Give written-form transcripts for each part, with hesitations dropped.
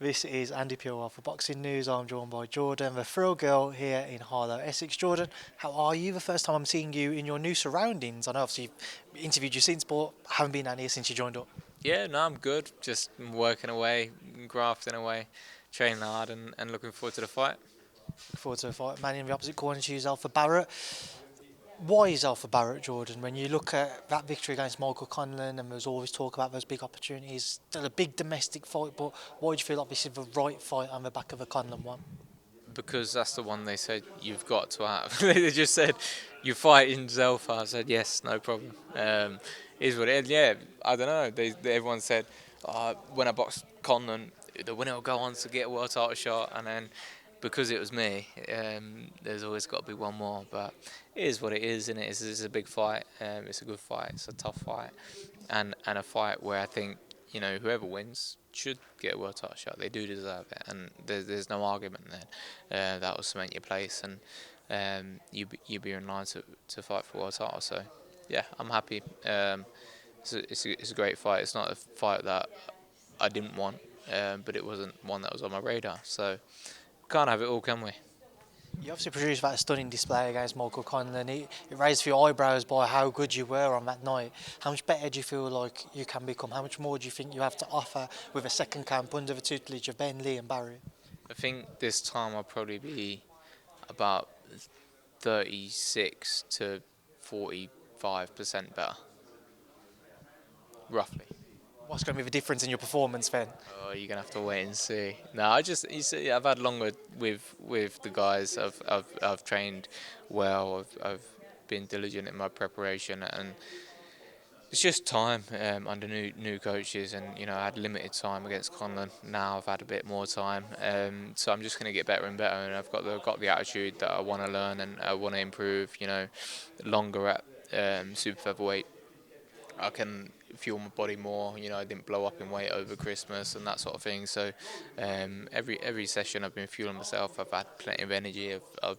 This is Andi Purewal for Boxing News. I'm joined by Jordan, the Thrill Girl here in Harlow, Essex. Jordan, how are you? The first time I'm seeing you in your new surroundings. I know obviously you've interviewed you since, but haven't been down here since you joined up. Yeah, no, I'm good. Just working away, grafting away, training hard, and looking forward to the fight. Look forward to a fight. Man in the opposite corner to you, Zelfa Barrett. Why is Zelfa Barrett, Jordan? When you look at that victory against Marku and there's always talk about those big opportunities, still a big domestic fight, but why do you feel like this is the right fight on the back of a Conlon one? Because that's the one they said you've got to have. They just said you fight in Zelfa. I said yes, no problem. Is what it is. Yeah, I don't know. Everyone said when I boxed Conlon, the winner will go on to get a world title shot, and then because it was me, there's always got to be one more. But it is what it is, and it's a big fight. It's a good fight. It's a tough fight, and a fight where I think whoever wins should get a world title shot. They do deserve it, and there's no argument there. That will cement your place, and you be in line to fight for world title. So yeah, I'm happy. It's a great fight. It's not a fight that I didn't want, but it wasn't one that was on my radar. So can't have it all, can we? You obviously produced that stunning display against Michael Conlon. It raised a few eyebrows by how good you were on that night. How much better do you feel like you can become? How much more do you think you have to offer with a second camp under the tutelage of Ben, Leigh and Barry? I think this time I'll probably be about 36 to 45% better, roughly. What's going to be the difference in your performance then? Oh, you're gonna have to wait and see. No, you see, I've had longer with the guys. I've trained well. I've been diligent in my preparation, and it's just time under new coaches. And I had limited time against Conlon. Now I've had a bit more time, so I'm just gonna get better and better. And I've got the attitude that I want to learn and I want to improve. Longer at super featherweight, I can fuel my body more. I didn't blow up in weight over Christmas and that sort of thing. So every session I've been fueling myself. I've had plenty of energy. I've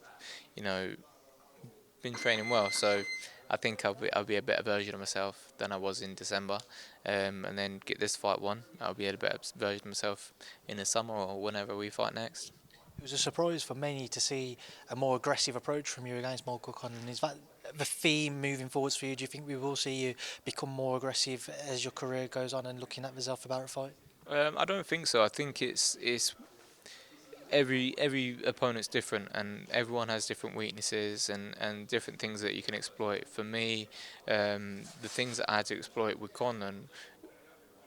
been training well. So I think I'll be a better version of myself than I was in December. And then get this fight won. I'll be a better version of myself in the summer or whenever we fight next. It was a surprise for many to see a more aggressive approach from you against Michael Conlon. Is that the theme moving forwards for you? Do you think we will see you become more aggressive as your career goes on and looking at the Zelfa Barrett fight? I don't think so. I think it's every opponent's different, and everyone has different weaknesses and different things that you can exploit. For me, the things that I had to exploit with Conlon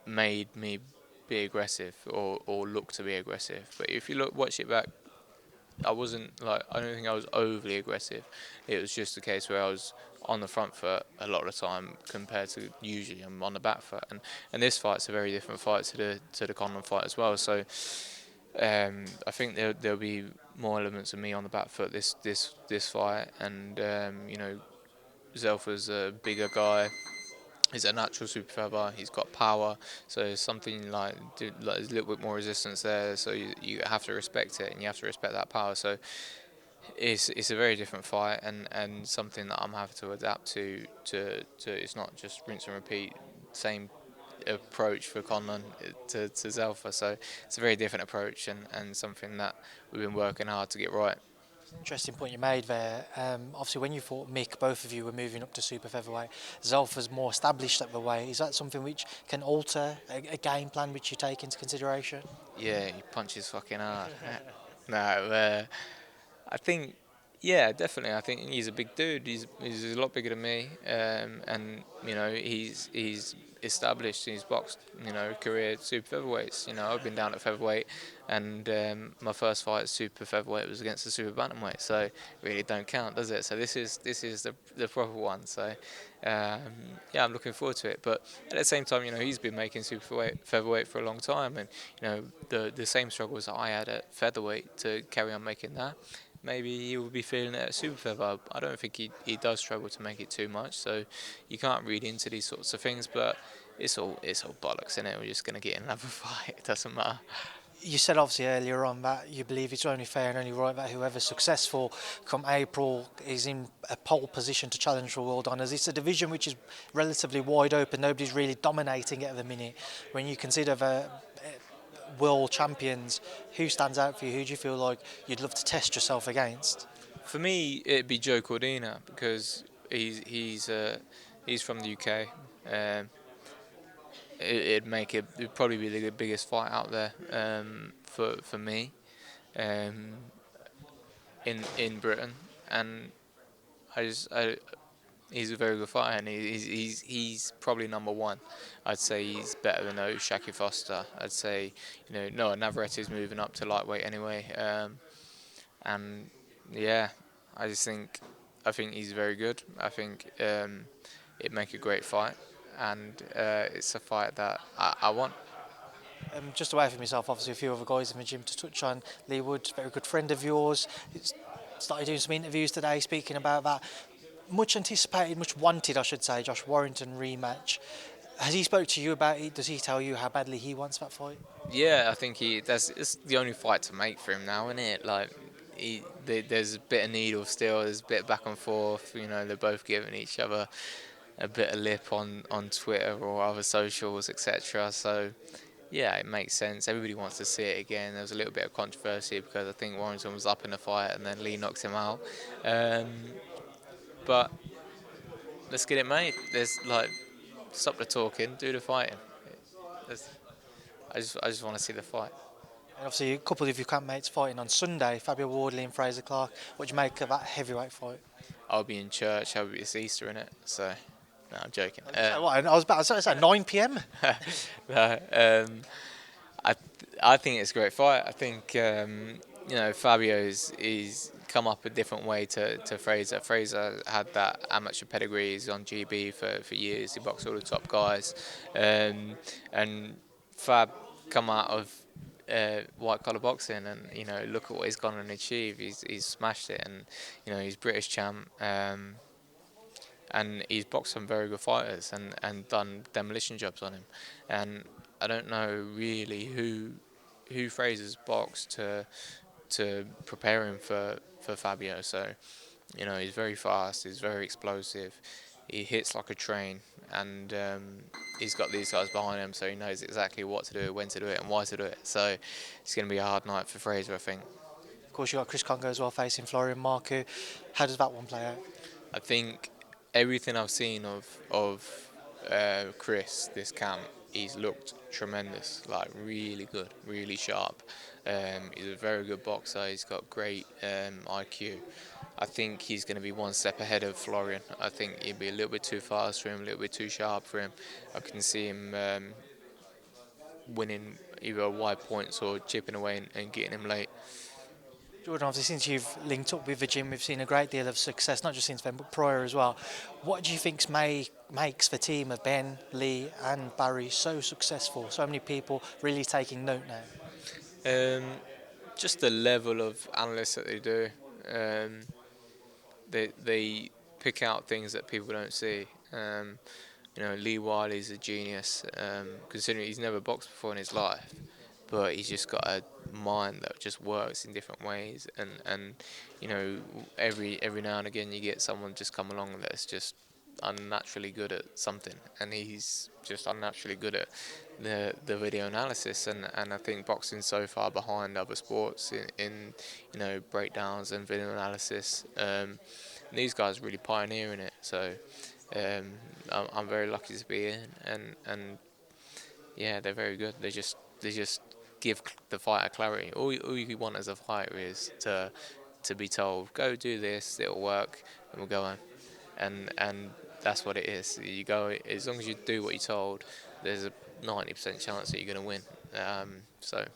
made me be aggressive or look to be aggressive. But if you watch it back, I don't think I was overly aggressive. It was just a case where I was on the front foot a lot of the time compared to usually I'm on the back foot. And this fight's a very different fight to the Conlon fight as well. So I think there'll be more elements of me on the back foot this fight. And Zelfa's a bigger guy. He's a natural super feather. He's got power, so something like there's a little bit more resistance there. So you have to respect it, and you have to respect that power. So it's a very different fight, and something that I'm having to adapt to. It's not just rinse and repeat, same approach for Conlon to Zelfa. So it's a very different approach, and something that we've been working hard to get right. Interesting point you made there. Obviously, when you fought Mick, both of you were moving up to super featherweight. Zelfa's more established at the weight. Is that something which can alter a game plan which you take into consideration? Yeah, he punches fucking hard. No, I think, yeah, definitely. I think he's a big dude. He's a lot bigger than me, and he's established. He's boxed, career super featherweights. I've been down at featherweight, and my first fight at super featherweight was against the super bantamweight. So it really don't count, does it? So this is the proper one. So yeah, I'm looking forward to it. But at the same time, he's been making super featherweight for a long time, and the same struggles that I had at featherweight to carry on making that. Maybe he will be feeling it at super feather. I don't think he does struggle to make it too much, so you can't read into these sorts of things. But it's all bollocks, isn't it? We're just gonna get in another fight. It doesn't matter. You said obviously earlier on that you believe it's only fair and only right that whoever's successful come April is in a pole position to challenge for world honours. It's a division which is relatively wide open. Nobody's really dominating it at the minute. When you consider world champions. Who stands out for you? Who do you feel like you'd love to test yourself against? For me, it'd be Joe Cordina because he's from the UK. Um, it'd probably be the biggest fight out there for me um, in Britain, and he's a very good fighter, and he's probably number one. I'd say he's better than Shaki Foster. I'd say Noah Navarrete moving up to lightweight anyway, and yeah, I think he's very good. I think it'd make a great fight, and it's a fight that I want. Just away from yourself, obviously a few other guys in the gym to touch on. Leigh Wood, very good friend of yours. He's started doing some interviews today speaking about that. Much anticipated, much wanted, I should say, Josh Warrington rematch. Has he spoke to you about it? Does he tell you how badly he wants that fight? Yeah, I think it's the only fight to make for him now, isn't it? Like, there's a bit of needle still. There's a bit of back and forth. They're both giving each other a bit of lip on Twitter or other socials, etc. So yeah, it makes sense. Everybody wants to see it again. There was a little bit of controversy because I think Warrington was up in the fight and then Leigh knocks him out. Um, but let's get it made. There's stop the talking, do the fighting. There's, I just want to see the fight. And obviously, a couple of your campmates fighting on Sunday, Fabio Wardley and Fraser Clarke. What do you make of that heavyweight fight? I'll be in church. It's Easter in it, so no, I'm joking. What, I was about to say 9 p.m. No, I I think it's a great fight. I think Fabio's come up a different way to Fraser. Fraser had that amateur pedigree. He's on GB for years. He boxed all the top guys, and Fab come out of white collar boxing, and look at what he's gone and achieved. He's smashed it, and he's British champ. And he's boxed some very good fighters and done demolition jobs on him. And I don't know really who Fraser's boxed to prepare him for Fabio. So he's very fast, he's very explosive, he hits like a train, and he's got these guys behind him, so he knows exactly what to do, when to do it, and why to do it. So it's going to be a hard night for Fraser, I think. Of course, you got Chris Kongo as well facing Florian Marku. How does that one play out? I think everything I've seen of Chris this camp, he's looked tremendous, like really good, really sharp. He's a very good boxer. He's got great IQ. I think he's going to be one step ahead of Florian. I think he'd be a little bit too fast for him, a little bit too sharp for him. I can see him winning either wide points or chipping away and getting him late. Jordan, obviously, since you've linked up with the gym, we've seen a great deal of success, not just since then, but prior as well. What do you think makes the team of Ben, Leigh, and Barry so successful? So many people really taking note now. Just the level of analysis that they do. They pick out things that people don't see. Leigh Wiley's a genius, considering he's never boxed before in his life, but he's just got a mind that just works in different ways. And every now and again you get someone just come along that's just unnaturally good at something, and he's just unnaturally good at the video analysis. And I think boxing's so far behind other sports in breakdowns and video analysis. These guys are really pioneering it, so I'm very lucky to be in, and yeah, they're very good. They just give the fighter clarity. All you want as a fighter is to be told, go do this, it'll work, and we'll go on. And that's what it is. You go, as long as you do what you're told, there's a 90% chance that you're going to win. So.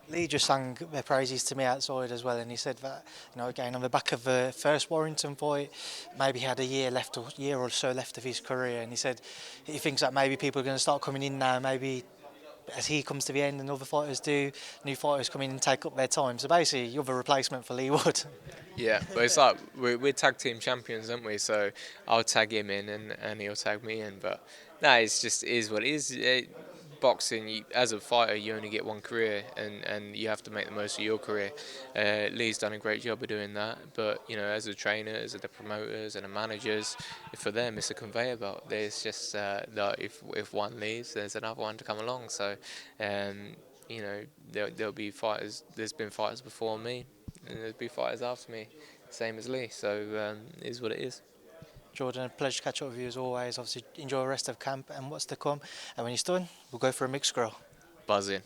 Leigh just sang their praises to me outside as well, and he said that, again, on the back of the first Warrington fight, maybe he had a year or so left of his career, and he said he thinks that maybe people are going to start coming in now, maybe as he comes to the end and other fighters do, new fighters come in and take up their time. So basically, you're the replacement for Leigh Wood. Yeah, but it's like we're tag team champions, aren't we? So I'll tag him in and he'll tag me in. But no, it's just is what it is. Boxing, as a fighter, you only get one career, and you have to make the most of your career. Lee's done a great job of doing that, but as the trainers, as the promoters, and the managers, for them it's a conveyor belt. There's just if one leaves, there's another one to come along. So you know, there'll be fighters. There's been fighters before me, and there'll be fighters after me, same as Leigh. So it is what it is. Jordan, a pleasure to catch up with you as always. Obviously, enjoy the rest of camp and what's to come. And when you're done, we'll go for a mixed grill. Buzzing.